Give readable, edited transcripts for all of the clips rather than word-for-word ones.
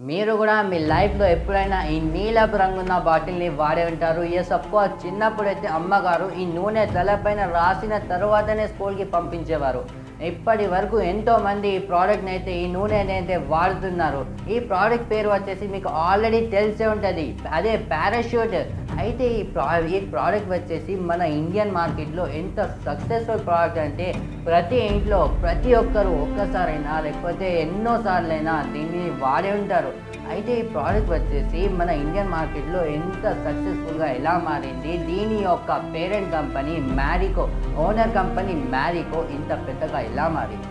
మీరు కూడా మీ లైఫ్లో ఎప్పుడైనా ఈ నీలపు రంగున్న బాటిల్ని వాడే ఉంటారు. ఎస్ అఫ్ కోర్స్, చిన్నప్పుడైతే అమ్మగారు ఈ నూనె తలపైన రాసిన తర్వాతనే స్కూల్కి పంపించేవారు. ఇప్పటి వరకు ఎంతోమంది ఈ ప్రోడక్ట్ని అయితే ఈ నూనెని అయితే వాడుతున్నారు. ఈ ప్రోడక్ట్ పేరు వచ్చేసి మీకు ఆల్రెడీ తెలిసే ఉంటుంది, అదే పారాషూట్. అయితే ఈ ప్రోడక్ట్ వచ్చేసి మన ఇండియన్ మార్కెట్లో ఎంత సక్సెస్ఫుల్ ప్రోడక్ట్ అంటే ప్రతి ఇంట్లో ప్రతి ఒక్కరు ఒక్కసారైనా లేకపోతే ఎన్నోసార్లైనా దీన్ని వాడే ఉంటారు. అయితే ఈ ప్రోడక్ట్ వచ్చేసి మన ఇండియన్ మార్కెట్లో ఎంత సక్సెస్ఫుల్గా ఎలా మారింది, దీని యొక్క parent company Marico, owner company Marico ఇంత పెద్దగా ఎలా మారింది.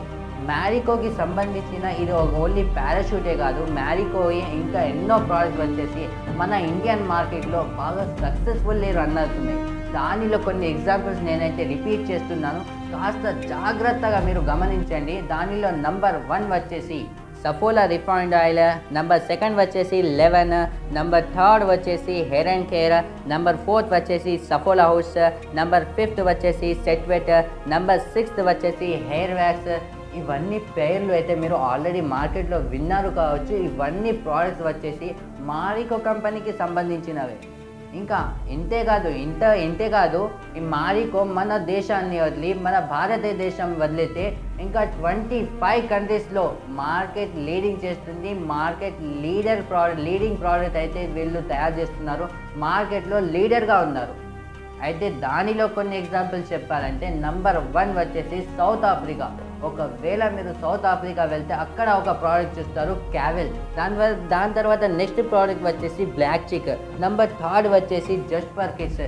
మ్యారికోకి సంబంధించిన ఇది ఓన్లీ పారాషూటే కాదు, మ్యారికో ఇంకా ఎన్నో ప్రోడక్ట్స్ వచ్చేసి మన ఇండియన్ మార్కెట్లో బాగా సక్సెస్ఫుల్లీ రన్ అవుతున్నాయి. దానిలో కొన్ని ఎగ్జాంపుల్స్ నేనైతే రిపీట్ చేస్తున్నాను, కాస్త జాగ్రత్తగా మీరు గమనించండి. దానిలో నంబర్ 1 వచ్చేసి సఫోలా రిఫైన్డ్ ఆయిల్, నంబర్ 2 వచ్చేసి లెవెన్, నంబర్ 3 వచ్చేసి హెయిర్ అండ్ కేర్, నంబర్ 4 వచ్చేసి సఫోలా హౌస్, నంబర్ 5 వచ్చేసి సెట్ వెట్, నంబర్ 6 వచ్చేసి హెయిర్ వ్యాక్స్. ఇవన్నీ పేర్లు అయితే మీరు ఆల్రెడీ మార్కెట్లో విన్నారు కావచ్చు. ఇవన్నీ ప్రోడక్ట్స్ వచ్చేసి మారికో కంపెనీకి సంబంధించినవే. ఇంకా ఇంతే కాదు ఈ మారికో మన దేశాన్ని వదిలి మన భారతదేశం వదిలితే ఇంకా 25 కంట్రీస్లో మార్కెట్ లీడింగ్ చేస్తుంది. మార్కెట్ లీడింగ్ ప్రోడక్ట్ అయితే వీళ్ళు తయారు చేస్తున్నారు, మార్కెట్లో లీడర్గా ఉన్నారు. అయితే దానిలో కొన్ని ఎగ్జాంపుల్స్ చెప్పాలంటే నంబర్ 1 వచ్చేసి సౌత్ ఆఫ్రికా. ఒకవేళ మీరు సౌత్ ఆఫ్రికా వెళ్తే అక్కడ ఒక ప్రోడక్ట్ చూస్తారు, క్యావెల్. దాని తర్వాత నెక్స్ట్ ప్రోడక్ట్ వచ్చేసి బ్లాక్ చిక్, నంబర్ 3 వచ్చేసి జస్ట్ ఫర్ కిడ్స్.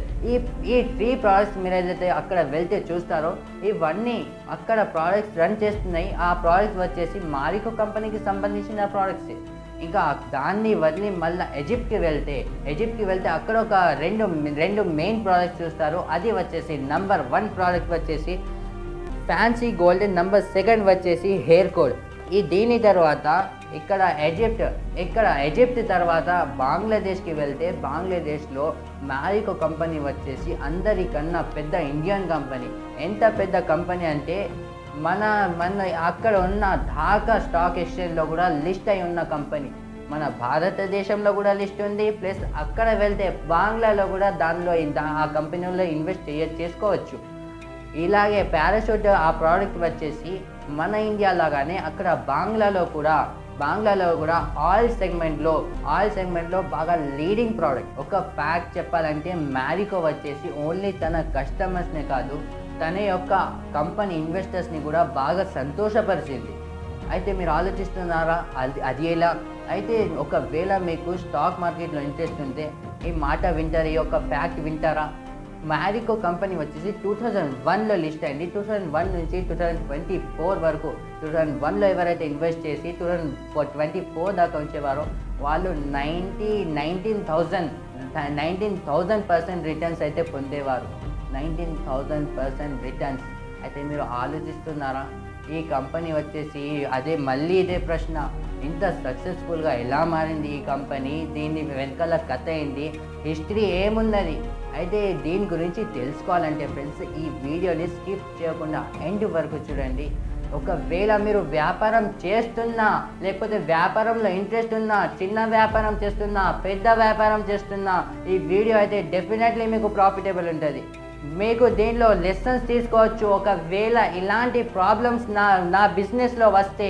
ఈ 3 ప్రోడక్ట్స్ మీరు ఏదైతే అక్కడ వెళ్తే చూస్తారో ఇవన్నీ అక్కడ ప్రోడక్ట్స్ రన్ చేస్తున్నాయి. ఆ ప్రోడక్ట్స్ వచ్చేసి మారికో కంపెనీకి సంబంధించిన ప్రోడక్ట్స్. ఇంకా దాన్ని వదిలి మళ్ళీ ఎజిప్ట్కి వెళ్తే అక్కడ ఒక రెండు మెయిన్ ప్రోడక్ట్స్ చూస్తారు. అది వచ్చేసి నంబర్ 1 ప్రోడక్ట్ వచ్చేసి ఫ్యాన్సీ గోల్డెన్, నంబర్ 2 వచ్చేసి హెయిర్ కోడ్. దీని తర్వాత ఇక్కడ ఎజిప్ట్ తర్వాత బంగ్లాదేశ్కి వెళ్తే బంగ్లాదేశ్లో మ్యారికో కంపెనీ వచ్చేసి అందరికన్నా పెద్ద ఇండియన్ కంపెనీ. ఎంత పెద్ద కంపెనీ అంటే మన అక్కడ ఉన్న ఢాకా స్టాక్ ఎక్స్చేంజ్లో కూడా లిస్ట్ అయి ఉన్న కంపెనీ. మన భారతదేశంలో కూడా లిస్ట్ ఉంది, ప్లస్ అక్కడ వెళ్తే బాంగ్లాలో కూడా ఆ కంపెనీలో ఇన్వెస్ట్ చేసుకోవచ్చు. ఇలాగే పారాషూట్ ఆ ప్రోడక్ట్ వచ్చేసి మన ఇండియా లాగానే అక్కడ బాంగ్లాలో కూడా ఆయిల్ సెగ్మెంట్లో బాగా లీడింగ్ ప్రోడక్ట్. ఒక ఫ్యాక్ట్ చెప్పాలంటే మ్యారికో వచ్చేసి ఓన్లీ తన కస్టమర్స్నే కాదు, తన యొక్క కంపెనీ ఇన్వెస్టర్స్ని కూడా బాగా సంతోషపరిచింది. అయితే మీరు ఆలోచిస్తున్నారా అది ఎలా? అయితే ఒకవేళ మీకు స్టాక్ మార్కెట్లో ఇంట్రెస్ట్ ఉంటే ఈ మాట వింటారు, ఈ యొక్క ఫ్యాక్ట్ వింటారా? మ్యారికో కంపెనీ వచ్చేసి 2001లో లిస్ట్ అయింది. 2001 నుంచి 2024 వరకు 2001లో ఎవరైతే ఇన్వెస్ట్ చేసి 2024 దాకా ఉంచేవారో వాళ్ళు 19,000% రిటర్న్స్ అయితే పొందేవారు. 19,000% రిటర్న్స్. అయితే మీరు ఆలోచిస్తున్నారా ఈ కంపెనీ వచ్చేసి ఇదే ప్రశ్న, ఇంత సక్సెస్ఫుల్గా ఎలా మారింది ఈ కంపెనీ, దీని వెనకాల కథ ఏంటి, హిస్టరీ ఏమున్నది? అయితే దీని గురించి తెలుసుకోవాలంటే ఫ్రెండ్స్ ఈ వీడియోని స్కిప్ చేయకుండా ఎండ్ వరకు చూడండి. ఒకవేళ మీరు వ్యాపారం చేస్తున్నా లేకపోతే వ్యాపారంలో ఇంట్రెస్ట్ ఉన్నా, చిన్న వ్యాపారం చేస్తున్నా పెద్ద వ్యాపారం చేస్తున్నా ఈ వీడియో అయితే డెఫినెట్లీ మీకు ప్రాఫిటబుల్ ఉంటుంది. మీకు దీనిలో లెసన్స్ తీసుకోవచ్చు. ఒకవేళ ఇలాంటి ప్రాబ్లమ్స్ నా బిజినెస్లో వస్తే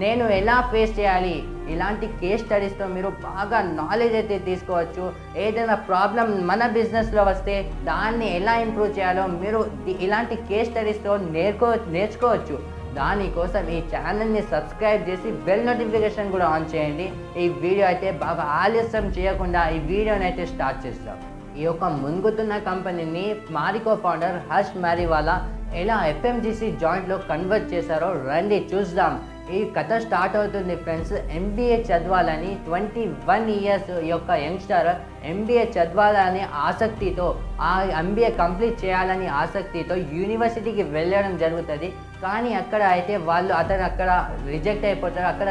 నేను ఎలా ఫేస్ చేయాలి, ఇలాంటి కేస్ స్టడీస్తో మీరు బాగా నాలెడ్జ్ అయితే తీసుకోవచ్చు. ఏదైనా ప్రాబ్లం మన బిజినెస్లో వస్తే దాన్ని ఎలా ఇంప్రూవ్ చేయాలో మీరు ఇలాంటి కేస్ స్టడీస్తో నేర్చుకోవచ్చు. దానికోసం ఈ ఛానల్ని సబ్స్క్రైబ్ చేసి బెల్ నోటిఫికేషన్ కూడా ఆన్ చేయండి. ఈ వీడియో అయితే బాగా ఆలస్యం చేయకుండా ఈ వీడియోని అయితే స్టార్ట్ చేస్తాం. ఈ యొక్క మునుగుతున్న కంపెనీని మారికో ఫౌండర్ హర్ష్ మారీవాలా ఎలా ఎఫ్ఎంజీసీ జాయింట్లో కన్వర్ట్ చేశారో రండి చూద్దాం. ఈ కథ స్టార్ట్ అవుతుంది ఫ్రెండ్స్. ఎంబీఏ చదవాలని 21 ఇయర్స్ యొక్క యంగ్స్టర్ ఎంబీఏ చదవాలని ఆసక్తితో, ఆ ఎంబీఏ కంప్లీట్ చేయాలని ఆసక్తితో యూనివర్సిటీకి వెళ్ళడం జరుగుతుంది. కానీ అక్కడ అయితే అతను అక్కడ రిజెక్ట్ అయిపోతారు. అక్కడ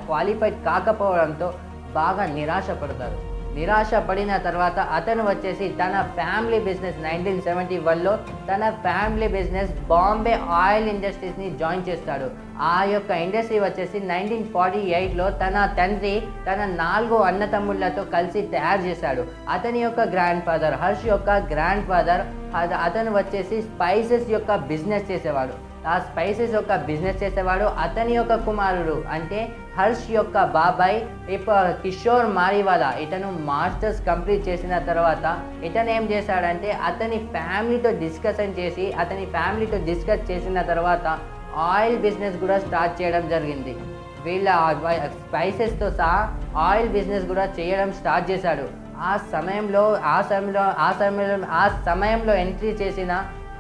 క్వాలిఫైడ్ కాకపోవడంతో బాగా నిరాశపడతారు. నిరాశ పడిన తర్వాత అతను వచ్చేసి తన ఫ్యామిలీ బిజినెస్ 1971లో తన ఫ్యామిలీ బిజినెస్ బాంబే ఆయిల్ ఇండస్ట్రీస్ని జాయిన్ చేస్తాడు. ఆ యొక్క ఇండస్ట్రీ వచ్చేసి 1948లో తన తండ్రి తన 4 అన్నతమ్ముళ్లతో కలిసి తయారు చేశాడు. అతని యొక్క గ్రాండ్ ఫాదర్, హర్ష్ యొక్క గ్రాండ్ ఫాదర్, అతను వచ్చేసి స్పైసెస్ యొక్క బిజినెస్ చేసేవాడు. ఆ స్పైసెస్ యొక్క బిజినెస్ చేసేవాడు. అతని యొక్క కుమారుడు అంటే హర్ష్ యొక్క బాబాయ్ కిషోర్ మారివాలా, ఇతను మాస్టర్స్ కంప్లీట్ చేసిన తర్వాత ఇతను ఏం చేశాడంటే అతని ఫ్యామిలీతో డిస్కస్ చేసిన తర్వాత ఆయిల్ బిజినెస్ కూడా స్టార్ట్ చేయడం జరిగింది. వీళ్ళ స్పైసెస్తో సహా ఆయిల్ బిజినెస్ కూడా చేయడం స్టార్ట్ చేశాడు. ఆ సమయంలో ఎంట్రీ చేసిన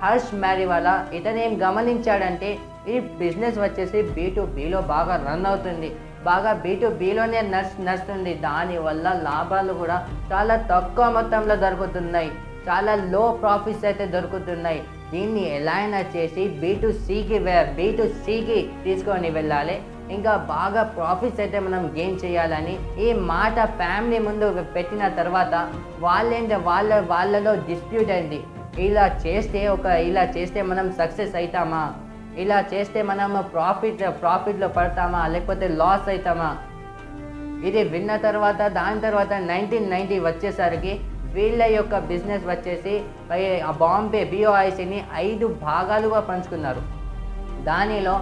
హర్ష్ మారివాలా ఇతనేం గమనించాడంటే ఈ బిజినెస్ వచ్చేసి B2Bలో బాగా రన్ అవుతుంది, బాగా B2Bలోనే నడుస్తుంది. దానివల్ల లాభాలు కూడా చాలా తక్కువ మొత్తంలో దొరుకుతున్నాయి, చాలా లో ప్రాఫిట్స్ అయితే దొరుకుతున్నాయి. దీన్ని ఎలా అయినా చేసి B2Cకి తీసుకొని వెళ్ళాలి, ఇంకా బాగా ప్రాఫిట్స్ అయితే మనం గెయిన్ చేయాలని ఈ మాట ఫ్యామిలీ ముందు పెట్టిన తర్వాత వాళ్ళలో డిస్ప్యూట్ అయింది. ఇలా చేస్తే మనం సక్సెస్ అవుతామా, ఇలా చేస్తే మనం ప్రాఫిట్లో పడతామా లేకపోతే లాస్ అవుతామా? ఇది విన్న తర్వాత దాని తర్వాత 1990 వచ్చేసరికి వీళ్ళ యొక్క బిజినెస్ వచ్చేసి బాంబే BOICని 5 భాగాలుగా పంచుకున్నారు. దానిలో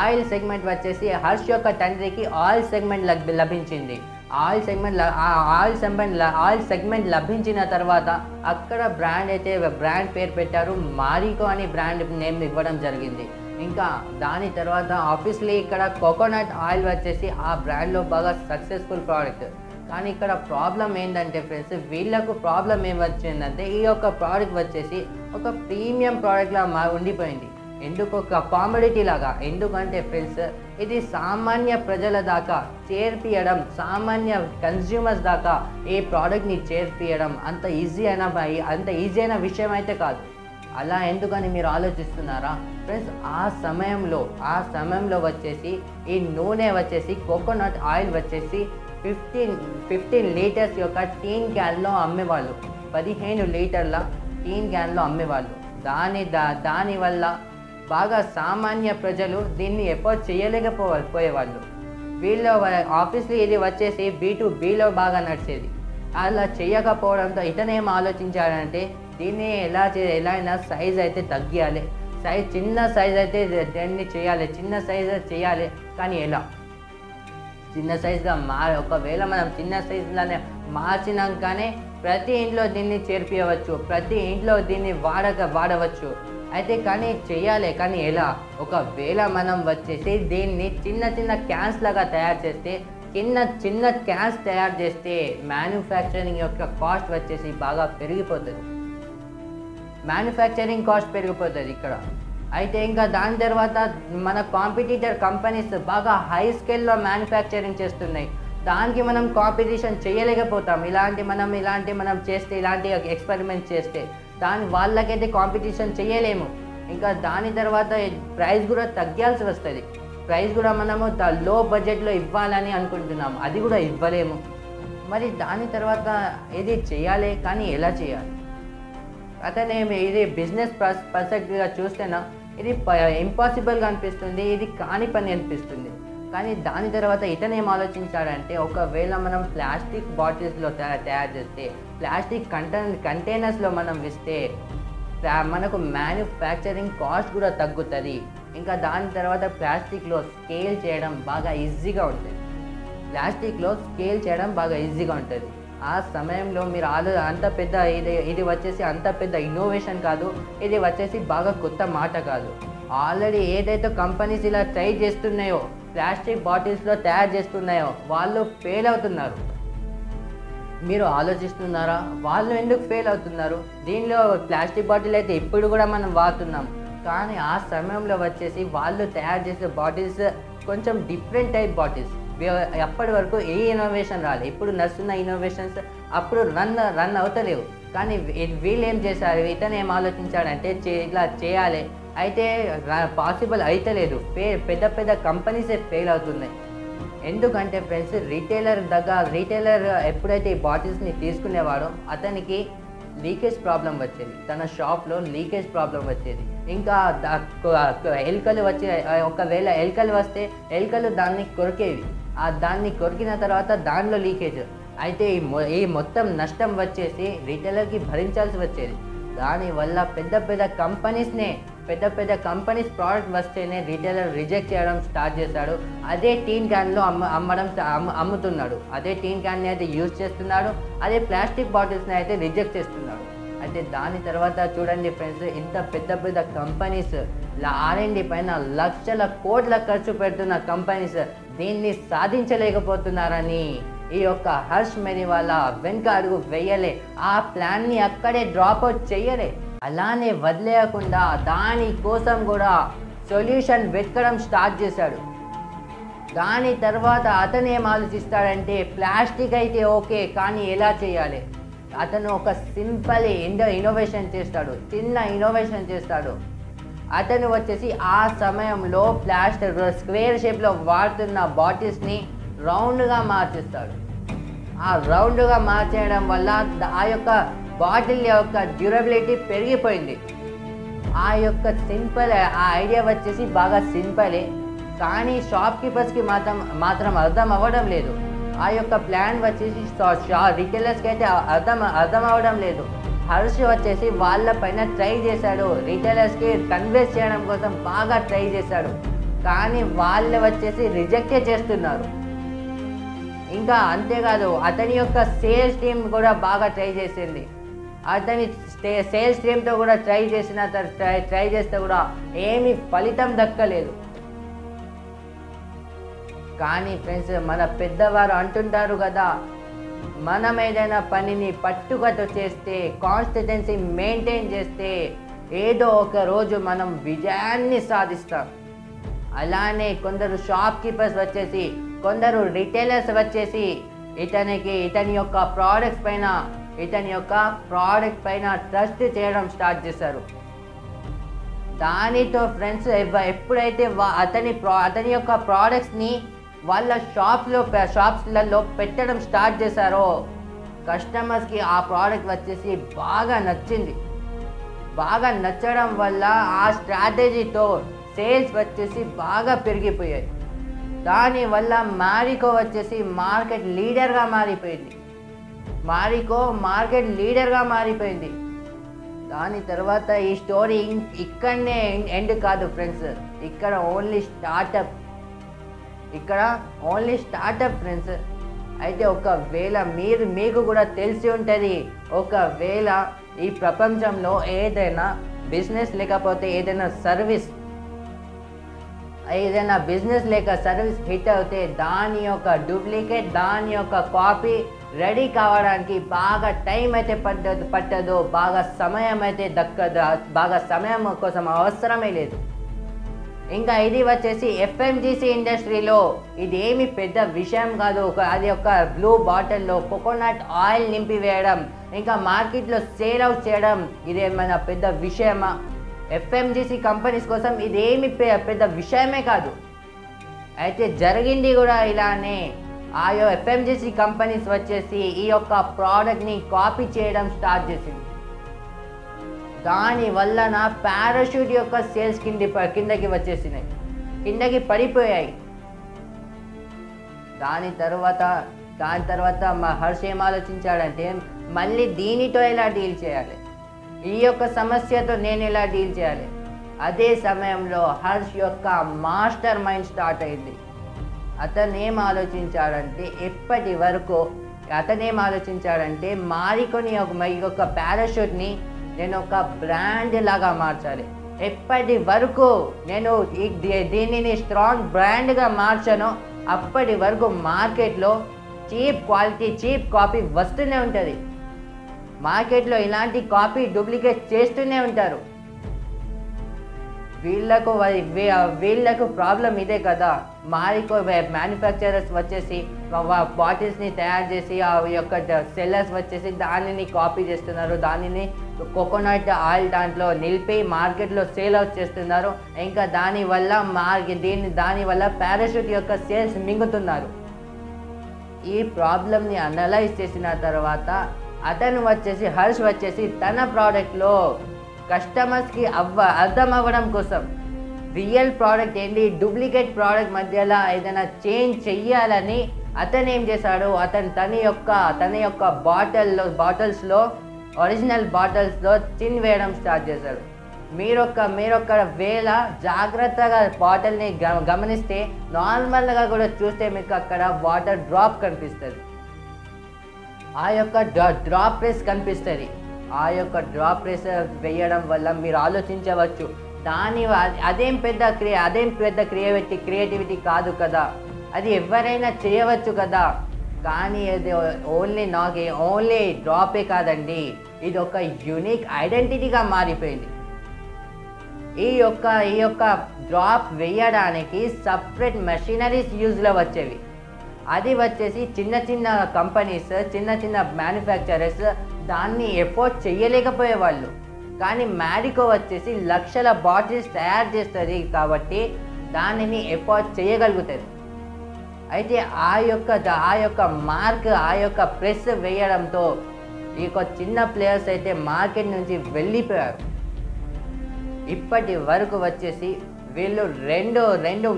ఆయిల్ సెగ్మెంట్ వచ్చేసి హర్ష్ యొక్క తండ్రికి ఆయిల్ సెగ్మెంట్ లభించింది. ఆయిల్ సెగ్మెంట్ లభించిన తర్వాత అక్కడ బ్రాండ్ పేరు పెట్టారు, మారికో అని బ్రాండ్ నేమ్ ఇవ్వడం జరిగింది. ఇంకా దాని తర్వాత ఆబ్వియస్లీ ఇక్కడ కోకోనట్ ఆయిల్ వచ్చేసి ఆ బ్రాండ్లో బాగా సక్సెస్ఫుల్ ప్రోడక్ట్. కానీ ఇక్కడ ప్రాబ్లం ఏంటంటే ఫ్రెండ్స్, వీళ్ళకు ప్రాబ్లం ఏమొచ్చిందంటే ఈ యొక్క ప్రోడక్ట్ వచ్చేసి ఒక ప్రీమియం ప్రోడక్ట్లా ఉండిపోయింది. ఎందుకు ఒక కామోడిటీ లాగా? ఎందుకంటే ఫ్రెండ్స్ ఇది సామాన్య ప్రజల దాకా చేర్పియడం, సామాన్య కన్స్యూమర్స్ దాకా ఈ ప్రోడక్ట్ని చేర్పియడం అంత ఈజీ అయిన విషయం అయితే కాదు. అలా ఎందుకని మీరు ఆలోచిస్తున్నారా ఫ్రెండ్స్? ఆ సమయంలో వచ్చేసి ఈ నూనె వచ్చేసి కోకోనట్ ఆయిల్ వచ్చేసి 15 లీటర్స్ యొక్క టీన్ క్యాన్లో అమ్మేవాళ్ళు, 15 లీటర్ల టీన్ క్యాన్లో అమ్మేవాళ్ళు. దానివల్ల బాగా సామాన్య ప్రజలు దీన్ని ఎఫోర్డ్ చేయలేకపోయేవాళ్ళు. వీళ్ళు ఆబ్వియస్లీ ఇది వచ్చేసి B2Bలో బాగా నడిచేది. అలా చేయకపోవడంతో ఇతనేం ఆలోచించాడంటే దీన్ని ఎలా అయినా సైజ్ అయితే తగ్గియాలి, చిన్న సైజ్ అయితే దీన్ని చేయాలి, చిన్న సైజ్ చేయాలి. కానీ ఎలా? చిన్న సైజ్గా ఒకవేళ మనం చిన్న సైజులోనే మార్చినాకనే ప్రతి ఇంట్లో దీన్ని చేర్పియవచ్చు, ప్రతి ఇంట్లో దీన్ని వాడవచ్చు. అయితే కానీ చేయాలి, కానీ ఎలా? ఒకవేళ మనం వచ్చేసి దీన్ని చిన్న క్యాన్స్ లాగా తయారు చేస్తే, చిన్న క్యాన్స్ తయారు చేస్తే మ్యానుఫ్యాక్చరింగ్ యొక్క కాస్ట్ వచ్చేసి బాగా పెరిగిపోతుంది, ఇక్కడ. అయితే ఇంకా దాని తర్వాత మన కాంపిటీటర్ కంపెనీస్ బాగా హై స్కేల్లో మ్యానుఫ్యాక్చరింగ్ చేస్తున్నాయి. దానికి మనం కాంపిటీషన్ చేయలేకపోతాం. ఇలాంటి మనం చేస్తే, ఇలాంటి ఎక్స్పెరిమెంట్ చేస్తే వాళ్ళకైతే కాంపిటీషన్ చేయలేము. ఇంకా దాని తర్వాత ప్రైస్ కూడా తగ్గాల్సి వస్తుంది. ప్రైస్ కూడా మనము లో బడ్జెట్లో ఇవ్వాలని అనుకుంటున్నాం, అది కూడా ఇవ్వలేము. మరి దాని తర్వాత ఇది చేయాలి, కానీ ఎలా చేయాలి? అతనేమి ఇది బిజినెస్ పర్స్పెక్టివ్గా చూస్తేనా ఇది ఇంపాసిబుల్గా అనిపిస్తుంది, ఇది కాని పని అనిపిస్తుంది. కానీ దాని తర్వాత ఇతనేం ఆలోచించాడంటే ఒకవేళ మనం ప్లాస్టిక్ బాటిల్స్లో తయారు చేస్తే, ప్లాస్టిక్ కంటైనర్స్లో మనం ఇస్తే మనకు మ్యానుఫ్యాక్చరింగ్ కాస్ట్ కూడా తగ్గుతుంది. ఇంకా దాని తర్వాత ప్లాస్టిక్లో స్కేల్ చేయడం బాగా ఈజీగా ఉంటుంది. ఆ సమయంలో మీరు అంత పెద్ద ఇది వచ్చేసి అంత పెద్ద ఇన్నోవేషన్ కాదు, ఇది వచ్చేసి బాగా కొత్త మాట కాదు. ఆల్రెడీ ఏదైతే కంపెనీస్ ఇలా ట్రై చేస్తున్నాయో, ప్లాస్టిక్ బాటిల్స్లో తయారు చేస్తున్నాయో వాళ్ళు ఫెయిల్ అవుతున్నారు. మీరు ఆలోచిస్తున్నారా వాళ్ళు ఎందుకు ఫెయిల్ అవుతున్నారు? దీనిలో ప్లాస్టిక్ బాటిల్ అయితే ఇప్పుడు కూడా మనం వాడుతున్నాం, కానీ ఆ సమయంలో వచ్చేసి వాళ్ళు తయారు చేసే బాటిల్స్ కొంచెం డిఫరెంట్ టైప్ బాటిల్స్. అప్పటి వరకు ఏ ఇన్నోవేషన్ రాలేదు. ఇప్పుడు నడుస్తున్న ఇన్నోవేషన్స్ అప్పుడు రన్ అవుతలేవు. కానీ వీళ్ళు ఏం చేశారు, ఇతను ఏం ఆలోచించాడంటే ఇలా చేయాలి, అయితే పాసిబుల్ అవుతలేదు. పెద్ద కంపెనీసే ఫెయిల్ అవుతున్నాయి. ఎందుకంటే ఫ్రెండ్స్ రీటైలర్ ఎప్పుడైతే ఈ బాటిల్స్ని తీసుకునేవాడో అతనికి లీకేజ్ ప్రాబ్లం వచ్చేది, తన షాప్లో లీకేజ్ ప్రాబ్లం వచ్చేది. ఇంకా ఎలుకలు వచ్చే, ఒకవేళ ఎలుకలు వస్తే ఎలుకలు దాన్ని కొరికేవి, దాన్ని కొరికిన తర్వాత దానిలో లీకేజ్ అయితే ఈ మొత్తం నష్టం వచ్చేసి రీటైలర్కి భరించాల్సి వచ్చేది. దానివల్ల పెద్ద పెద్ద కంపెనీస్ ప్రోడక్ట్ వస్తేనే రీటైలర్ రిజెక్ట్ చేయడం స్టార్ట్ చేశాడు. అదే టీన్ క్యాన్లో అమ్ముతున్నాడు, అదే టీన్ క్యాన్ని అయితే యూజ్ చేస్తున్నాడు, అదే ప్లాస్టిక్ బాటిల్స్ని అయితే రిజెక్ట్ చేస్తున్నాడు. అయితే దాని తర్వాత చూడండి ఫ్రెండ్స్, ఇంత పెద్ద కంపెనీస్ R&D పైన లక్షల కోట్ల ఖర్చు పెడుతున్న కంపెనీస్ దీన్ని సాధించలేకపోతున్నారని ఈ యొక్క హర్ష్ మేరీవాలా వెనుక అడుగు వేయలే, ఆ ప్లాన్ని అక్కడే డ్రాప్ అవుట్ చేయలే, అలానే వదిలేయకుండా దానికోసం కూడా సొల్యూషన్ వెతకడం స్టార్ట్ చేశాడు. దాని తర్వాత అతను ఏం ఆలోచిస్తాడంటే ప్లాస్టిక్ అయితే ఓకే కానీ ఎలా చేయాలి. అతను ఒక సింపుల్ ఇన్నోవేషన్ చేస్తాడు, చిన్న ఇన్నోవేషన్ చేస్తాడు. అతను వచ్చేసి ఆ సమయంలో ప్లాస్టిక్ స్క్వేర్ షేప్లో వాడుతున్న బాటిల్స్ని రౌండ్గా మార్చేస్తాడు. ఆ రౌండ్గా మార్చేయడం వల్ల ఆ యొక్క బాటిల్ యొక్క డ్యూరబిలిటీ పెరిగిపోయింది. ఆ యొక్క ఆ ఐడియా వచ్చేసి బాగా సింపులే, కానీ షాప్ కీపర్స్కి మాత్రం అర్థం అవ్వడం లేదు. ఆ యొక్క ప్లాన్ వచ్చేసి రీటైలర్స్కి అయితే అర్థం అవ్వడం లేదు. హర్ష్ వచ్చేసి వాళ్ళపైన ట్రై చేశాడు, రీటైలర్స్కి కన్విన్స్ చేయడం కోసం బాగా ట్రై చేశాడు, కానీ వాళ్ళు వచ్చేసి రిజెక్టే చేస్తున్నారు. ఇంకా అంతేకాదు అతని యొక్క సేల్స్ టీమ్ కూడా బాగా ట్రై చేసింది. అతని సేల్స్ టీమ్తో కూడా ట్రై చేస్తే కూడా ఏమీ ఫలితం దక్కలేదు. కానీ ఫ్రెండ్స్, మన పెద్దవారు అంటుంటారు కదా, మనం ఏదైనా పనిని పట్టుకతో చేస్తే, కాన్సిస్టెన్సీ మెయింటైన్ చేస్తే ఏదో ఒక రోజు మనం విజయాన్ని సాధిస్తాం. అలానే కొందరు షాప్ కీపర్స్ వచ్చేసి, కొందరు రిటైలర్స్ వచ్చేసి ఇతని యొక్క ప్రోడక్ట్ పైన ట్రస్ట్ చేయడం స్టార్ట్ చేశారు. దానితో ఫ్రెండ్స్ ఎప్పుడైతే అతని యొక్క ప్రోడక్ట్స్ని వాళ్ళ షాప్స్లలో పెట్టడం స్టార్ట్ చేశారో కస్టమర్స్కి ఆ ప్రోడక్ట్ వచ్చేసి బాగా నచ్చింది. బాగా నచ్చడం వల్ల ఆ స్ట్రాటజీతో సేల్స్ వచ్చేసి బాగా పెరిగిపోయాయి. దానివల్ల మారికో వచ్చేసి మార్కెట్ లీడర్గా మారిపోయింది. దాని తర్వాత ఈ స్టోరీ ఇక్కడనే ఎండ్ కాదు ఫ్రెండ్స్, ఇక్కడ ఓన్లీ స్టార్టప్ ఫ్రెండ్స్. అయితే ఒకవేళ మీకు కూడా తెలిసి ఉంటుంది, ఒకవేళ ఈ ప్రపంచంలో ఏదైనా బిజినెస్ లేకపోతే ఏదైనా బిజినెస్ లేక సర్వీస్ హిట్ అవుతే దాని యొక్క డూప్లికేట్, దాని యొక్క కాపీ రెడీ కావడానికి బాగా టైం అయితే పట్టదు, బాగా సమయం అయితే దక్కదు, బాగా సమయం కోసం అవసరమే లేదు. ఇంకా ఇది వచ్చేసి FMGC ఇండస్ట్రీలో ఇది ఏమి పెద్ద విషయం కాదు. అది ఒక బ్లూ బాటిల్లో కోకోనట్ ఆయిల్ నింపి వేయడం, ఇంకా మార్కెట్లో సేల్ అవుట్ చేయడం ఇదేమైనా పెద్ద విషయమా? FMGC కంపెనీస్ కోసం ఇదేమి పెద్ద విషయమే కాదు. అయితే జరిగింది కూడా ఇలానే. ఆ FMGC కంపెనీస్ వచ్చేసి ఈ యొక్క ప్రోడక్ట్ని కాపీ చేయడం స్టార్ట్ చేసింది. దానివల్ల నా పారాషూట్ యొక్క సేల్స్ కిందకి వచ్చేసినాయి, కిందకి పడిపోయాయి. దాని తర్వాత మా హర్ష్ ఏం ఆలోచించాడంటే మళ్ళీ దీనితో ఎలా డీల్ చేయాలి, ఈ యొక్క సమస్యతో నేను ఎలా డీల్ చేయాలి. అదే సమయంలో హర్ష్ యొక్క మాస్టర్ మైండ్ స్టార్ట్ అయింది. అతను ఏం ఆలోచించాడంటే మారికొని ఈ యొక్క పారాషూట్ని నేను ఒక బ్రాండ్ లాగా మార్చాలి. ఎప్పటి వరకు నేను దీనిని స్ట్రాంగ్ బ్రాండ్గా మార్చానో అప్పటి వరకు మార్కెట్లో చీప్ క్వాలిటీ, చీప్ కాపీ వస్తూనే ఉంటుంది. మార్కెట్లో ఇలాంటి కాపీ డూప్లికేట్ చేస్తూనే ఉంటారు. వీళ్ళకు ప్రాబ్లం ఇదే కదా. మారికో మ్యానుఫ్యాక్చరర్స్ వచ్చేసి బాటిల్స్ని తయారు చేసి ఆ యొక్క సెల్లర్స్ వచ్చేసి దానిని కాపీ చేస్తున్నారు, దానిని కోకోనట్ ఆయిల్ దాంట్లో నిలిపి మార్కెట్లో సేల్ అవుట్ చేస్తున్నారు. ఇంకా దానివల్ల పారాషూట్ యొక్క సేల్స్ మింగుతున్నారు. ఈ ప్రాబ్లమ్ని అనలైజ్ చేసిన తర్వాత అతను హర్ష్ తన ప్రోడక్ట్లో కస్టమర్స్కి అర్థం అవ్వడం కోసం రియల్ ప్రోడక్ట్ ఏంటి, డూప్లికేట్ ప్రోడక్ట్ మధ్యలో ఏదైనా చేంజ్ చెయ్యాలని అతను ఏం చేశాడు, తన యొక్క బాటిల్స్లో ఒరిజినల్ బాటిల్స్లో చిన్ వేయడం స్టార్ట్ చేశాడు. మీరొక్క వేళ జాగ్రత్తగా బాటిల్ని గమనిస్తే నార్మల్గా కూడా చూస్తే మీకు అక్కడ వాటర్ డ్రాప్ కనిపిస్తుంది. ఆ యొక్క డ్రాప్ ప్రెస్ కనిపిస్తుంది. ఆ యొక్క డ్రాప్ ప్రెస్ వేయడం వల్ల మీరు ఆలోచించవచ్చు, అదేం పెద్ద క్రియేటివిటీ కాదు కదా, అది ఎవరైనా చేయవచ్చు కదా. కానీ అది ఓన్లీ డ్రాపే కాదండి, ఇది ఒక యూనిక్ ఐడెంటిటీగా మారిపోయింది. ఈ యొక్క డ్రాప్ వేయడానికి సపరేట్ మెషినరీస్ యూజ్లో వచ్చేవి. అది చిన్న చిన్న కంపెనీస్, చిన్న మ్యానుఫ్యాక్చరర్స్ దాన్ని ఎఫోర్డ్ చేయలేకపోయేవాళ్ళు. కానీ మ్యారికో లక్షల బాటిల్స్ తయారు చేస్తుంది కాబట్టి దానిని ఎఫోర్డ్ చేయగలుగుతుంది. అయితే ఆ యొక్క మార్క్, ఆ యొక్క ప్రెస్ వేయడంతో ఈ చిన్న ప్లేయర్స్ అయితే మార్కెట్ నుంచి వెళ్ళిపోయారు. ఇప్పటి వరకు వీళ్ళు రెండు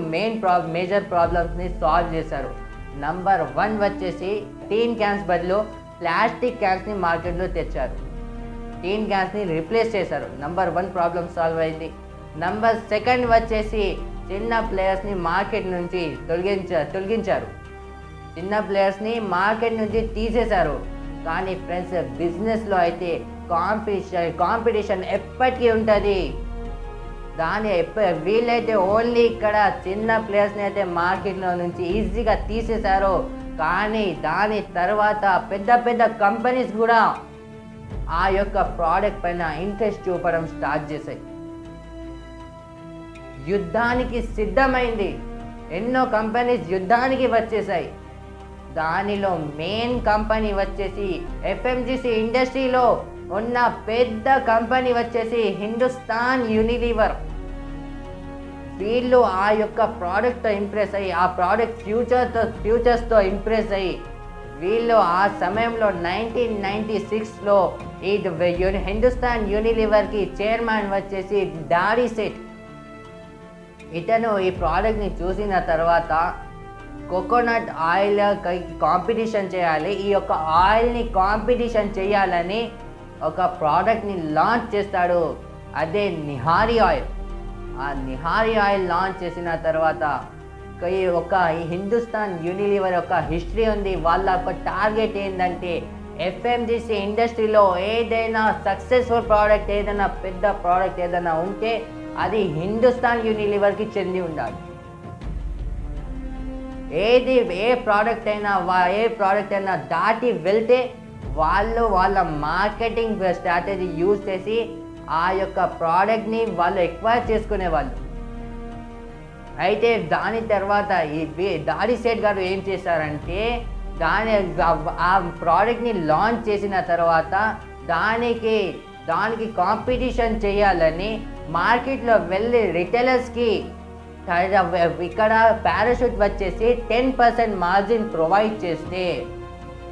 మేజర్ ప్రాబ్లమ్స్ని సాల్వ్ చేశారు. నంబర్ 1 టీన్ క్యాన్స్ బదులు ప్లాస్టిక్ క్యాన్స్ని మార్కెట్లో తెచ్చారు. టీన్ క్యాన్స్ని రీప్లేస్ చేశారు. నంబర్ 1 ప్రాబ్లమ్ సాల్వ్ అయింది. నంబర్ 2 చిన్న ప్లేయర్స్ని మార్కెట్ నుంచి తొలగించారు. చిన్న ప్లేయర్స్ని మార్కెట్ నుంచి తీసేశారు. కానీ ఫ్రెండ్స్, బిజినెస్లో అయితే కాంపిటీషన్ ఎప్పటికీ ఉంటుంది. వీళ్ళైతే ఓన్లీ ఇక్కడ చిన్న ప్లేయర్స్ని అయితే మార్కెట్లో నుంచి ఈజీగా తీసేశారు. కానీ దాని తర్వాత పెద్ద కంపెనీస్ కూడా ఆ యొక్క ప్రోడక్ట్ పైన ఇంట్రెస్ట్ చూపడం స్టార్ట్ చేశాయి. యుద్ధానికి సిద్ధమైంది. ఎన్నో కంపెనీస్ యుద్ధానికి వచ్చేసాయి. దానిలో మెయిన్ కంపెనీ ఎఫ్ఎంజీసీ ఇండస్ట్రీలో ఉన్న పెద్ద కంపెనీ హిందుస్థాన్ యూనిలీవర్. వీళ్ళు ఆ యొక్క ప్రోడక్ట్తో ఇంప్రెస్ అయ్యి, ఆ ప్రోడక్ట్ ఫ్యూచర్స్తో ఇంప్రెస్ అయ్యి, వీళ్ళు ఆ సమయంలో 1996లో ఈ హిందుస్థాన్ యూనిలీవర్కి చైర్మన్ డాడీ సెట్. ఇతను ఈ ప్రోడక్ట్ని చూసిన తర్వాత కోకోనట్ ఆయిల్ కాంపిటీషన్ చేయాలి, ఈ యొక్క ఆయిల్ని కాంపిటీషన్ చేయాలని ఒక ప్రోడక్ట్ని లాంచ్ చేస్తాడు. అదే నిహారీ ఆయిల్. ఆ నిహారీ ఆయిల్ లాంచ్ చేసిన తర్వాత ఈ హిందుస్థాన్ యూనిలీవర్ యొక్క హిస్టరీ ఉంది. వాళ్ళ ఒక టార్గెట్ ఏంటంటే ఎఫ్ఎంజీసీ ఇండస్ట్రీలో ఏదైనా సక్సెస్ఫుల్ ప్రోడక్ట్, ఏదైనా పెద్ద ప్రోడక్ట్ ఏదైనా ఉంటే అది హిందుస్థాన్ యూనిలీవర్కి చెంది ఉండాలి. ఏ ప్రోడక్ట్ అయినా దాటి వెళ్తే వాళ్ళ మార్కెటింగ్ స్ట్రాటజీ యూజ్ చేసి ఆ యొక్క ప్రోడక్ట్ని వాళ్ళు ఎక్వైర్ చేసుకునేవాళ్ళు. అయితే దాని తర్వాత ఈ డాడీ సెట్ గారు ఏం చేశారంటే ఆ ప్రోడక్ట్ని లాంచ్ చేసిన తర్వాత దానికి కాంపిటీషన్ చేయాలని మార్కెట్లో వెళ్ళి రిటైలర్స్కి ఇక్కడ పారాషూట్ 10% మార్జిన్ ప్రొవైడ్ చేస్తే,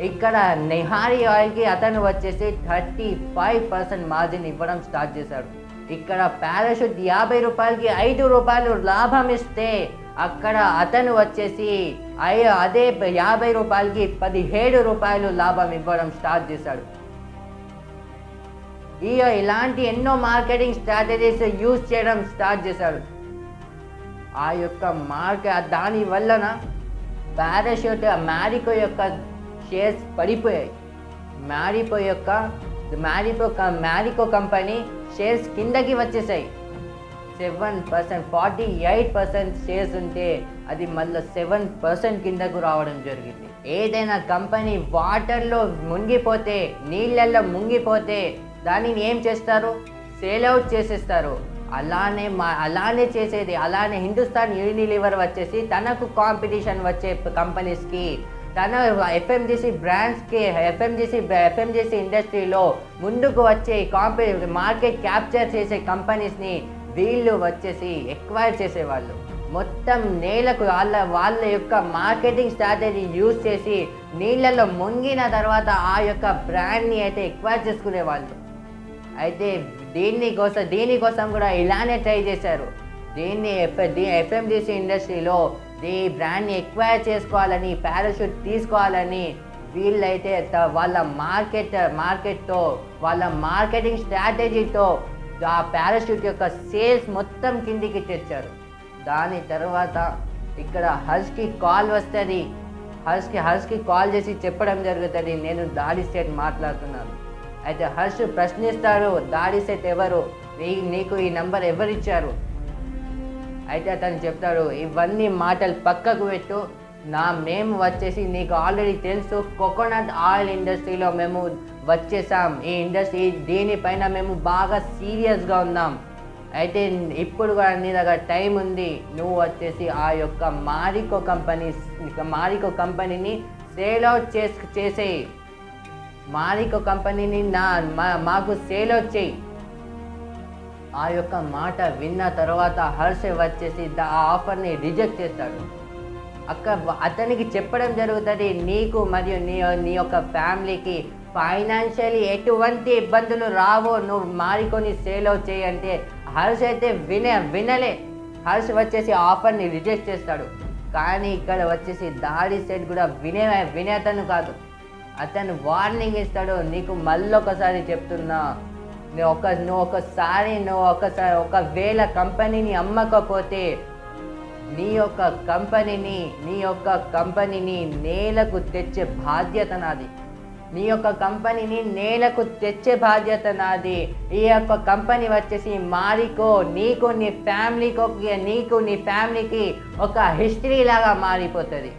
ఇక్కడ నిహారీ ఆయిల్కి అతను 35% మార్జిన్ ఇవ్వడం స్టార్ట్ చేశాడు. ఇక్కడ పారాషూట్ 50 రూపాయలకి 5 రూపాయలు లాభం ఇస్తే, అక్కడ అతను అదే 50 రూపాయలకి 17 రూపాయలు లాభం ఇవ్వడం స్టార్ట్ చేశాడు. ఇలాంటి ఎన్నో మార్కెటింగ్ స్ట్రాటజీస్ యూజ్ చేయడం స్టార్ట్ చేశాడు. ఆ యొక్క దాని వలన మ్యారికో యొక్క షేర్స్ పడిపోయాయి. మ్యారికో కంపెనీ షేర్స్ కిందకి వచ్చేసాయి. 7%, 48% షేర్స్ ఉంటే అది మళ్ళీ 7% కిందకు రావడం జరిగింది. ఏదైనా కంపెనీ వాటర్లో మునిగిపోతే, నీళ్ళల్లో మునిగిపోతే దానిని ఏం చేస్తారు? సేల్ అవుట్ చేసేస్తారు. అలానే హిందుస్థాన్ యూనిలీవర్ తనకు కాంపిటీషన్ వచ్చే కంపెనీస్కి తన ఎఫ్ఎంజీసీ బ్రాండ్స్కి ఎఫ్ఎంజీసీ ఇండస్ట్రీలో ముందుకు వచ్చే మార్కెట్ క్యాప్చర్ చేసే కంపెనీస్ని వీళ్ళు వచ్చేసి ఎక్వైర్ చేసేవాళ్ళు. మొత్తం నేలకు వాళ్ళ యొక్క మార్కెటింగ్ స్ట్రాటజీ యూజ్ చేసి నీళ్ళలో మునిగిన తర్వాత ఆ యొక్క బ్రాండ్ని అయితే ఎక్వైర్ చేసుకునేవాళ్ళు. అయితే దీనికోసం కూడా ఇలానే ట్రై చేశారు. ఎఫ్ఎంజీసీ ఇండస్ట్రీలో ఈ బ్రాండ్ని ఎక్వైర్ చేసుకోవాలని, పారాషూట్ తీసుకోవాలని వీళ్ళైతే వాళ్ళ మార్కెట్తో వాళ్ళ మార్కెటింగ్ స్ట్రాటజీతో ఆ పారాషూట్ యొక్క సేల్స్ మొత్తం కిందికి తెచ్చారు. దాని తర్వాత ఇక్కడ హర్ష్కి కాల్ వస్తుంది. హర్ష్కి కాల్ చేసి చెప్పడం జరుగుతుంది, నేను దాడి సెట్ మాట్లాడుతున్నాను. అయితే హర్ష్ ప్రశ్నిస్తాడు, దాడి సెట్ ఎవరు, నీకు ఈ నంబర్ ఎవరిచ్చారు? అయితే అతను చెప్తాడు, ఇవన్నీ మాటలు పక్కకు పెట్టు, మేము వచ్చేసి నీకు ఆల్రెడీ తెలుసు, కోకోనట్ ఆయిల్ ఇండస్ట్రీలో మేము వచ్చేసాం. ఈ ఇండస్ట్రీ దీనిపైన మేము బాగా సీరియస్గా ఉన్నాం. అయితే ఇప్పుడు కూడా నీ దగ్గర టైం ఉంది, నువ్వు వచ్చేసి ఆ యొక్క మారికో కంపెనీని సేల్ అవుట్ చేసేయి. మారికో కంపెనీని మాకు సేల్ అవుట్ చేయి. ఆ యొక్క మాట విన్న తర్వాత హర్ష్ వచ్చేసి ఆ ఆఫర్ని రిజెక్ట్ చేస్తాడు. అతనికి చెప్పడం జరుగుతుంది, నీకు మరియు నీ యొక్క ఫ్యామిలీకి ఫైనాన్షియలీ ఎటువంటి ఇబ్బందులు రావో, నువ్వు మారికొని సేల్ అవుట్ చేయంటే హర్ష్ అయితే వినలే. హర్ష్ వచ్చేసి ఆఫర్ని రిజెక్ట్ చేస్తాడు. కానీ ఇక్కడ వచ్చేసి దాడి సెట్ కూడా వినే అతను కాదు. అతను వార్నింగ్ ఇస్తాడు, నీకు మళ్ళొకసారి చెప్తున్నా, ఒకవేళ కంపెనీని అమ్మకపోతే నీ యొక్క కంపెనీని నేలకు తెచ్చే బాధ్యత నాది. నీ యొక్క కంపెనీని నేలకు తెచ్చే బాధ్యత నాది. ఈ యొక్క కంపెనీ వచ్చేసి మారికో నీకు నీ ఫ్యామిలీకి ఒక హిస్టరీ లాగా మారిపోతుంది.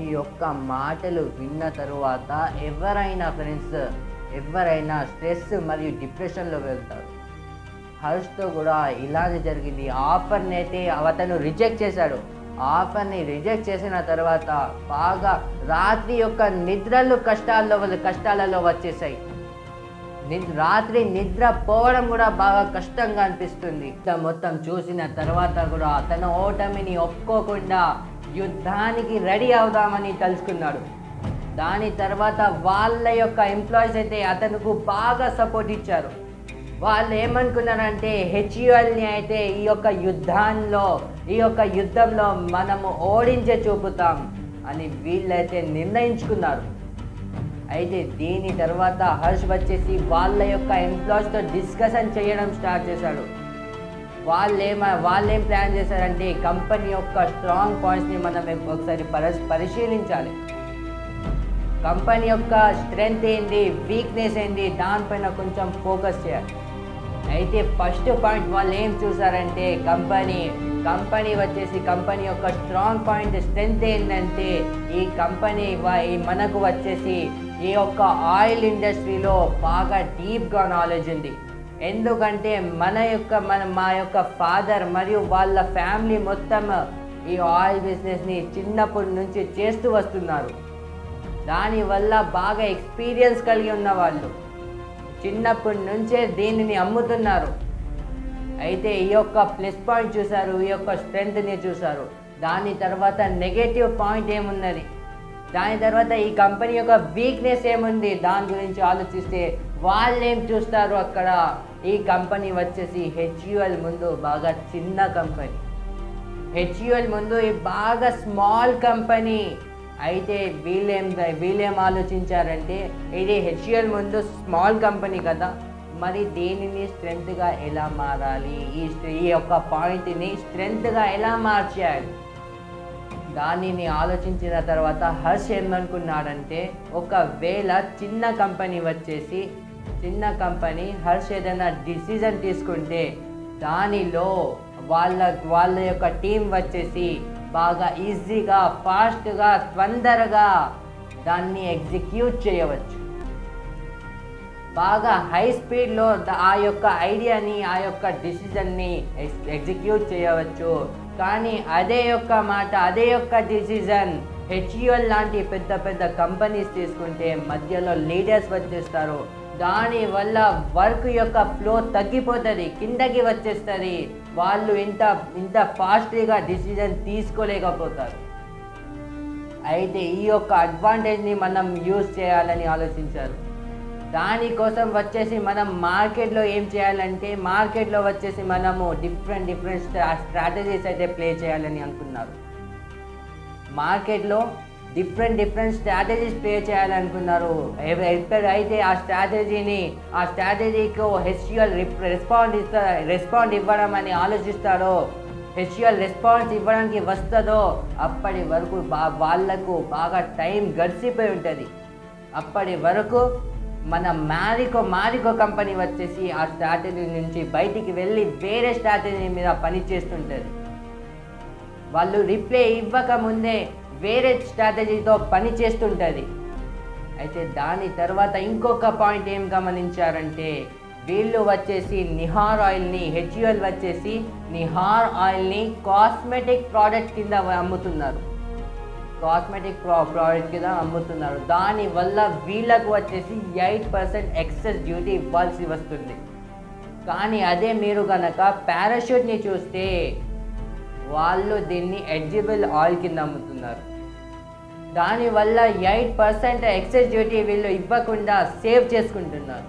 ఈ యొక్క మాటలు విన్న తరువాత ఎవరైనా స్ట్రెస్ మరియు డిప్రెషన్లో వెళ్తారు. హర్ష్తో కూడా ఇలానే జరిగింది. ఆఫర్ని అయితే అతను రిజెక్ట్ చేశాడు. ఆఫర్ని రిజెక్ట్ చేసిన తర్వాత బాగా రాత్రి యొక్క కష్టాలలో వచ్చేసాయి. రాత్రి నిద్ర పోవడం కూడా బాగా కష్టంగా అనిపిస్తుంది. మొత్తం చూసిన తర్వాత కూడా అతను ఓటమిని ఒప్పుకోకుండా యుద్ధానికి రెడీ అవుదామని తలుచుకున్నాడు. దాని తర్వాత వాళ్ళ యొక్క ఎంప్లాయీస్ అయితే అతనుకు బాగా సపోర్ట్ ఇచ్చారు. వాళ్ళు ఏమనుకున్నారంటే హెచ్యుఎల్ని అయితే ఈ యొక్క యుద్ధంలో మనము ఓడించే చూపుతాం అని వీళ్ళైతే నిర్ణయించుకున్నారు. అయితే దీని తర్వాత హర్ష్ వచ్చేసి వాళ్ళ యొక్క ఎంప్లాయీస్తో డిస్కషన్ చేయడం స్టార్ట్ చేశాడు. వాళ్ళేం ప్లాన్ చేశారంటే కంపెనీ యొక్క స్ట్రాంగ్ పాయింట్స్ని మనం ఒకసారి పరిశీలించాలి. కంపెనీ యొక్క స్ట్రెంగ్త్ ఏంటి, వీక్నెస్ ఏంటి, దానిపైన కొంచెం ఫోకస్ చేయాలి. అయితే ఫస్ట్ పాయింట్ వాళ్ళు ఏం చూసారంటే కంపెనీ యొక్క స్ట్రాంగ్ పాయింట్ స్ట్రెంగ్త్ ఏంటంటే ఈ కంపెనీ మనకు వచ్చేసి ఈ యొక్క ఆయిల్ ఇండస్ట్రీలో బాగా డీప్గా నాలెడ్జ్ ఉంది. ఎందుకంటే మా యొక్క ఫాదర్ మరియు వాళ్ళ ఫ్యామిలీ మొత్తం ఈ ఆయిల్ బిజినెస్ని చిన్నప్పటి నుంచి చేస్తూ వస్తున్నారు. దానివల్ల బాగా ఎక్స్పీరియన్స్ కలిగి ఉన్న వాళ్ళు చిన్నప్పటి నుంచే దీనిని అమ్ముతున్నారు. అయితే ఈ యొక్క ప్లస్ పాయింట్ చూశారు, ఈ యొక్క స్ట్రెంగ్త్ని చూశారు. దాని తర్వాత నెగటివ్ పాయింట్ ఏమున్నది, దాని తర్వాత ఈ కంపెనీ యొక్క వీక్నెస్ ఏముంది, దాని గురించి ఆలోచిస్తే వాళ్ళు ఏం చూస్తారు అక్కడ. ఈ కంపెనీ వచ్చేసి హెచ్యుఎల్ ముందు బాగా చిన్న కంపెనీ, హెచ్యుఎల్ ముందు బాగా స్మాల్ కంపెనీ. అయితే వీళ్ళేం ఆలోచించారంటే ఇది హెచ్యుఎల్ ముందు స్మాల్ కంపెనీ కదా, మరి దీనిని స్ట్రెంగ్త్గా ఎలా మారాలి, ఈ యొక్క పాయింట్ని స్ట్రెంగ్త్గా ఎలా మార్చాలి, దానిని ఆలోచించిన తర్వాత హర్ష్ ఏమనుకున్నాడంటే ఒకవేళ చిన్న కంపెనీ హర్ష్ ఏదైనా డిసిజన్ తీసుకుంటే దానిలో వాళ్ళ యొక్క టీం వచ్చేసి బాగా ఈజీగా, ఫాస్ట్గా, తొందరగా దాన్ని ఎగ్జిక్యూట్ చేయవచ్చు. బాగా హై స్పీడ్లో ఆ యొక్క ఐడియాని, ఆ యొక్క డిసిజన్ని ఎగ్జిక్యూట్ చేయవచ్చు. కానీ అదే యొక్క డిసిజన్ హెచ్యుఎల్ లాంటి పెద్ద పెద్ద కంపెనీస్ తీసుకుంటే మధ్యలో లీడర్స్ వచ్చేస్తారు. దానివల్ల వర్క్ యొక్క ఫ్లో తగ్గిపోతుంది, కిందకి వచ్చేస్తుంది. వాళ్ళు ఇంత ఫాస్ట్గా డిసిజన్ తీసుకోలేకపోతారు. అయితే ఈ యొక్క అడ్వాంటేజ్ని మనం యూజ్ చేయాలని ఆలోచించారు. దానికోసం వచ్చేసి మనం మార్కెట్లో ఏం చేయాలంటే మార్కెట్లో వచ్చేసి మనము డిఫరెంట్ స్ట్రాటజీస్ అయితే ప్లే చేయాలని అనుకున్నారు. మార్కెట్లో డిఫరెంట్ స్ట్రాటజీస్ ప్లే చేయాలనుకున్నారు. అయితే ఆ స్ట్రాటజీకి హెచ్యుఎల్ రెస్పాండ్ ఇవ్వడం అని ఆలోచిస్తారో, హెచ్యుఎల్ రెస్పాన్స్ ఇవ్వడానికి వస్తుందో అప్పటి వరకు వాళ్లకు బాగా టైం గడిచిపోయి ఉంటుంది. అప్పటి వరకు మన మారికో కంపెనీ వచ్చేసి ఆ స్ట్రాటజీ నుంచి బయటికి వెళ్ళి వేరే స్ట్రాటజీ మీద పని చేస్తుంటుంది. వాళ్ళు రిప్లై ఇవ్వకముందే వేరే స్ట్రాటజీతో పని చేస్తుంటుంది. అయితే దాని తర్వాత ఇంకొక పాయింట్ ఏం గమనించారంటే వీళ్ళు వచ్చేసి నిహార్ ఆయిల్ని, హెచ్యుఎల్ వచ్చేసి నిహార్ ఆయిల్ని కాస్మెటిక్ ప్రోడక్ట్ కింద అమ్ముతున్నారు. దానివల్ల వీళ్ళకు వచ్చేసి 8% ఎక్సెస్ డ్యూటీ ఇవ్వాల్సి వస్తుంది. కానీ అదే మీరు కనుక పారాషూట్ని చూస్తే వాళ్ళు దీన్ని ఎడ్జిబుల్ ఆయిల్ కింద అమ్ముతున్నారు. దానివల్ల 8% ఎక్సెస్ డ్యూటీ వీళ్ళు ఇవ్వకుండా సేవ్ చేసుకుంటున్నారు.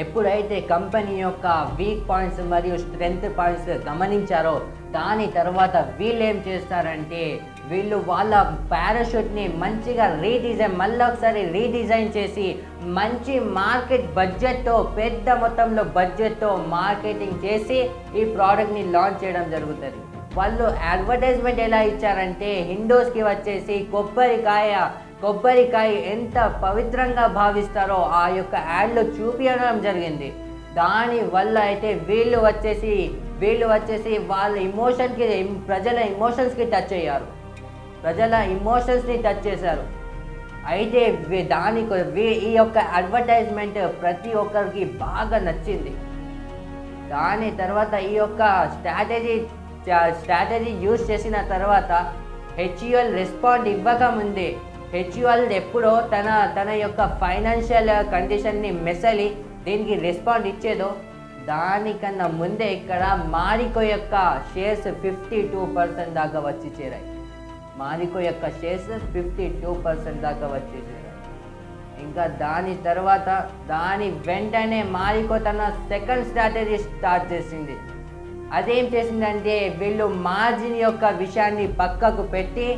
ఎప్పుడైతే కంపెనీ యొక్క వీక్ పాయింట్స్ మరియు స్ట్రెంగ్త్ పాయింట్స్ గమనించారో దాని తర్వాత వీళ్ళు ఏం చేస్తారంటే వీళ్ళు వాళ్ళ పారాషూట్ని మంచిగా మళ్ళీ ఒకసారి రీడిజైన్ చేసి మంచి మార్కెట్ బడ్జెట్తో, పెద్ద మొత్తంలో బడ్జెట్తో మార్కెటింగ్ చేసి ఈ ప్రోడక్ట్ని లాంచ్ చేయడం జరుగుతుంది. వాళ్ళు అడ్వర్టైజ్మెంట్ ఎలా ఇచ్చారంటే హిందూస్కి వచ్చేసి కొబ్బరికాయ ఎంత పవిత్రంగా భావిస్తారో ఆ యొక్క యాడ్లో చూపించడం జరిగింది. దానివల్ల అయితే వీళ్ళు వచ్చేసి వాళ్ళ ప్రజల ఎమోషన్స్ని టచ్ చేశారు. అయితే ఈ యొక్క అడ్వర్టైజ్మెంట్ ప్రతి ఒక్కరికి బాగా నచ్చింది. దాని తర్వాత ఈ యొక్క స్ట్రాటజీ యూజ్ చేసిన తర్వాత హెచ్యుఎల్ రెస్పాండ్ ఇవ్వకముందే హెచ్యుఎల్ ఎప్పుడో తన యొక్క ఫైనాన్షియల్ కండిషన్ని మెసలి దీనికి రెస్పాండ్ ఇచ్చేదో దానికన్నా ముందే ఇక్కడ మారికో యొక్క షేర్స్ 52% దాకా వచ్చి చేరాయి. మారికో యొక్క షేర్స్ 52% దాకా వచ్చి చేరాయి. ఇంకా దాని వెంటనే మారికో తన సెకండ్ స్ట్రాటజీ స్టార్ట్ చేసింది. అదేం చేసిందంటే వీళ్ళు మార్జిన్ యొక్క విషయాన్ని పక్కకు పెట్టి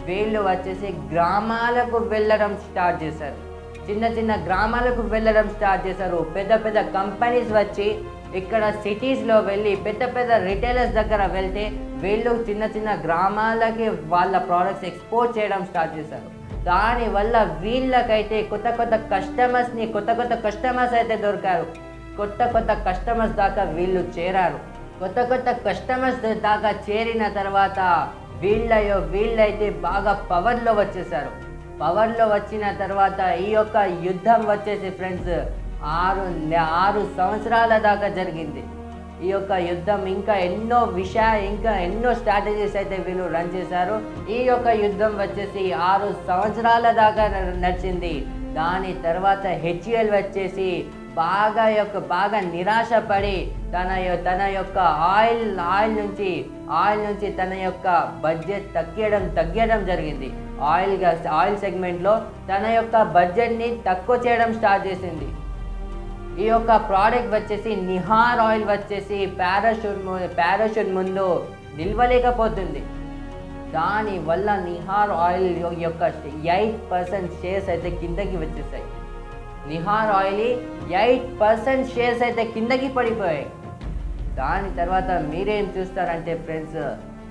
వీళ్ళు వచ్చేసి గ్రామాలకు వెళ్ళడం స్టార్ట్ చేశారు. చిన్న గ్రామాలకు వెళ్ళడం స్టార్ట్ చేశారు. పెద్ద కంపెనీస్ వచ్చి ఇక్కడ సిటీస్లో వెళ్ళి పెద్ద రిటైలర్స్ దగ్గర వెళ్తే వీళ్ళు చిన్న గ్రామాలకి వాళ్ళ ప్రోడక్ట్స్ ఎక్స్పోర్ట్ చేయడం స్టార్ట్ చేశారు. దానివల్ల వీళ్ళకైతే కొత్త కస్టమర్స్ అయితే దొరికారు. కొత్త కస్టమర్స్ దాకా వీళ్ళు చేరారు. కొత్త కస్టమర్స్ దాకా చేరిన తర్వాత వీళ్ళైతే బాగా పవర్లో వచ్చేసారు. పవర్లో వచ్చిన తర్వాత ఈ యొక్క యుద్ధం వచ్చేసి ఫ్రెండ్స్ 6 సంవత్సరాల దాకా జరిగింది. ఈ యొక్క యుద్ధం ఇంకా ఎన్నో స్ట్రాటజీస్ అయితే వీళ్ళు రన్ చేశారు. ఈ యొక్క యుద్ధం వచ్చేసి 6 సంవత్సరాల దాకా నడిచింది. దాని తర్వాత హెచ్యుఎల్ వచ్చేసి బాగా నిరాశపడి తన యొక్క ఆయిల్ నుంచి తన యొక్క బడ్జెట్ తగ్గడం జరిగింది. ఆయిల్ సెగ్మెంట్లో తన యొక్క బడ్జెట్ని తక్కువ చేయడం స్టార్ట్ చేసింది. ఈ యొక్క ప్రోడక్ట్ వచ్చేసి నిహార్ ఆయిల్ వచ్చేసి పారాషూట్ ముందు నిల్వలేకపోతుంది. దానివల్ల నిహార్ ఆయిల్ యొక్క 8% షేర్స్ అయితే కిందకి వచ్చేసాయి. నిహార్ ఆయిల్ 8% షేర్స్ అయితే కిందకి పడిపోయాయి. దాని తర్వాత మీరేం చూస్తారంటే ఫ్రెండ్స్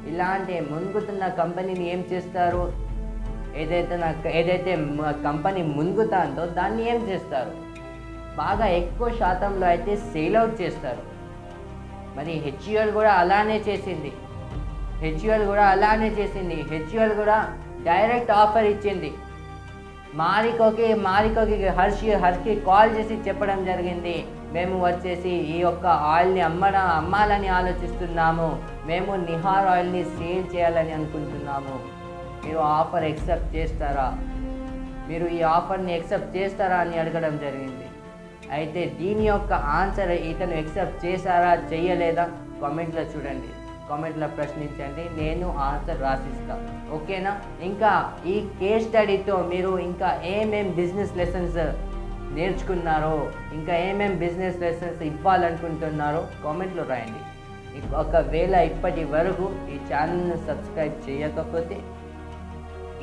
ఇలాంటి మునుగుతున్న కంపెనీని ఏం చేస్తారు? ఏదైతే కంపెనీ మునుగుతుందో దాన్ని ఏం చేస్తారు? బాగా ఎక్కువ శాతంలో అయితే సేల్ అవుట్ చేస్తారు. మరి హెచ్యుఎల్ కూడా అలానే చేసింది. హెచ్యుఎల్ కూడా డైరెక్ట్ ఆఫర్ ఇచ్చింది. మారికోకి హర్షి కాల్ చేసి చెప్పడం జరిగింది, మేము వచ్చేసి ఈ యొక్క ఆయిల్ని అమ్మాలని ఆలోచిస్తున్నాము, మేము నిహార్ ఆయిల్ని సేల్ చేయాలని అనుకుంటున్నాము. మీరు ఆఫర్ యాక్సెప్ట్ చేస్తారా, మీరు ఈ ఆఫర్ని యాక్సెప్ట్ చేస్తారా అని అడగడం జరిగింది. అయితే దీని యొక్క ఆన్సర్ ఇతను యాక్సెప్ట్ చేశారా చేయలేదా కామెంట్లో చూడండి, కామెంట్లో ప్రశ్నించండి, నేను ఆన్సర్ రాసిస్తా. ఓకేనా? ఇంకా ఈ కేస్ స్టడీతో మీరు ఇంకా ఏమేం బిజినెస్ లెసన్స్ నేర్చుకున్నారో, ఇంకా ఏమేం బిజినెస్ లెసన్స్ ఇవ్వాలనుకుంటున్నారో కామెంట్లో రాయండి. ఒకవేళ ఇప్పటి వరకు ఈ ఛానల్ను సబ్స్క్రైబ్ చేయకపోతే,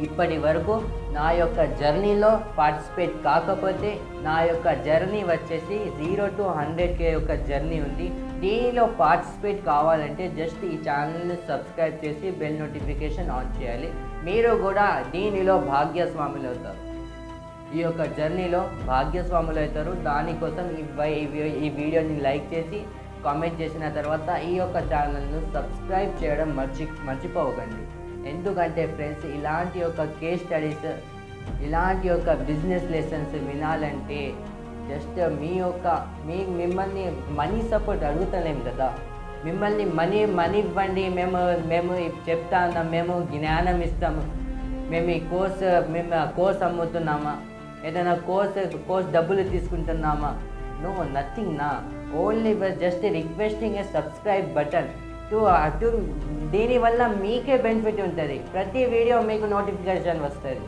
ఇప్పటి వరకు నా యొక్క జర్నీలో పార్టిసిపేట్ కాకపోతే, నా యొక్క జర్నీ వచ్చేసి 0 to 100K యొక్క జర్నీ ఉంది. దీనిలో పార్టిసిపేట్ కావాలంటే జస్ట్ ఈ ఛానల్ని సబ్స్క్రైబ్ చేసి బెల్ నోటిఫికేషన్ ఆన్ చేయాలి. మీరు కూడా దీనిలో భాగ్యస్వాములు అవుతారు, ఈ యొక్క జర్నీలో భాగ్యస్వాములు అవుతారు. దానికోసం ఈ వీడియోని లైక్ చేసి కామెంట్ చేసిన తర్వాత ఈ యొక్క ఛానల్ను సబ్స్క్రైబ్ చేయడం మర్చిపోకండి. ఎందుకంటే ఫ్రెండ్స్, ఇలాంటి యొక్క కేస్ స్టడీస్, ఇలాంటి యొక్క బిజినెస్ లెసన్స్ వినాలంటే జస్ట్ మిమ్మల్ని మనీ సపోర్ట్ అడుగుతలేం కదా. మిమ్మల్ని మనీ ఇవ్వండి, మేము చెప్తాం, మేము జ్ఞానం ఇస్తాము, మేము ఈ కోర్స్ అమ్ముతున్నామా, ఏదైనా కోర్స్ డబ్బులు తీసుకుంటున్నామా? నో, నథింగ్ నా. Only just requesting A subscribe button to దీనివల్ల మీకే బెనిఫిట్ ఉంటుంది. ప్రతి వీడియో మీకు నోటిఫికేషన్ వస్తుంది.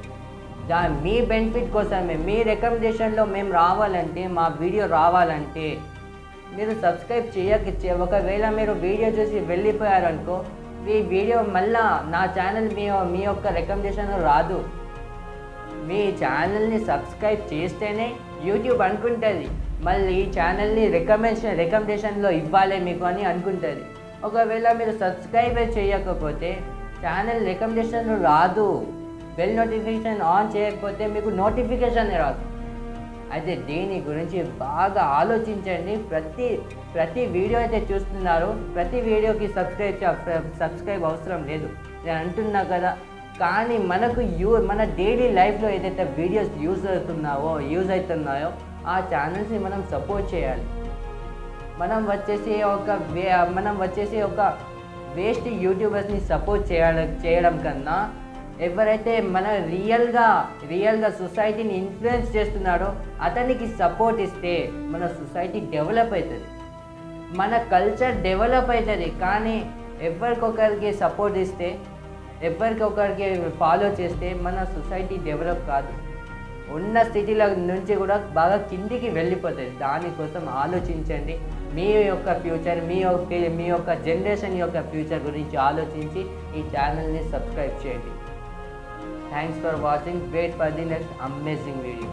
మీ బెనిఫిట్ కోసమే, మీ రికమెండేషన్లో మేము రావాలంటే, మా వీడియో రావాలంటే మీరు సబ్స్క్రైబ్ ఒకవేళ మీరు వీడియో చూసి వెళ్ళిపోయారనుకో, ఈ వీడియో మళ్ళా నా ఛానల్ మీ యొక్క రికమెండేషన్ రాదు. మీ ఛానల్ని సబ్స్క్రైబ్ చేస్తేనే యూట్యూబ్ అనుకుంటుంది మళ్ళీ ఈ ఛానల్ని రికమెండేషన్లో ఇవ్వాలి మీకు అని అనుకుంటుంది. ఒకవేళ మీరు సబ్స్క్రైబ్ చేయకపోతే ఛానల్ రికమెండేషన్ రాదు. బెల్ నోటిఫికేషన్ ఆన్ చేయకపోతే మీకు నోటిఫికేషన్ రాదు. అయితే దీని గురించి బాగా ఆలోచించండి. ప్రతి వీడియో అయితే చూస్తున్నారు, ప్రతి వీడియోకి సబ్స్క్రైబ్ అవసరం లేదు నేను అంటున్నా కదా. కానీ మన డైలీ లైఫ్లో ఏదైతే వీడియోస్ యూజ్ అవుతున్నాయో ఆ ఛానల్స్ని మనం సపోర్ట్ చేయాలి. మనం వచ్చేసి ఒక వేస్ట్ యూట్యూబర్స్ని సపోర్ట్ చేయడం కన్నా, ఎవరైతే మన రియల్గా సొసైటీని ఇన్ఫ్లుయెన్స్ చేస్తున్నాడో అతనికి సపోర్ట్ ఇస్తే మన సొసైటీ డెవలప్ అవుతుంది, మన కల్చర్ డెవలప్ అవుతుంది. కానీ ఎవరికొకరికి సపోర్ట్ ఇస్తే, ఎవరికొకరికి ఫాలో చేస్తే మన సొసైటీ డెవలప్ కాదు, ఉన్న స్థితిలో నుంచి కూడా బాగా కిందికి వెళ్ళిపోతుంది. దానికోసం ఆలోచించండి. మీ యొక్క ఫ్యూచర్, మీ యొక్క జనరేషన్ యొక్క ఫ్యూచర్ గురించి ఆలోచించి ఈ ఛానల్ని సబ్స్క్రైబ్ చేయండి. Thanks for watching. Wait for the next amazing video.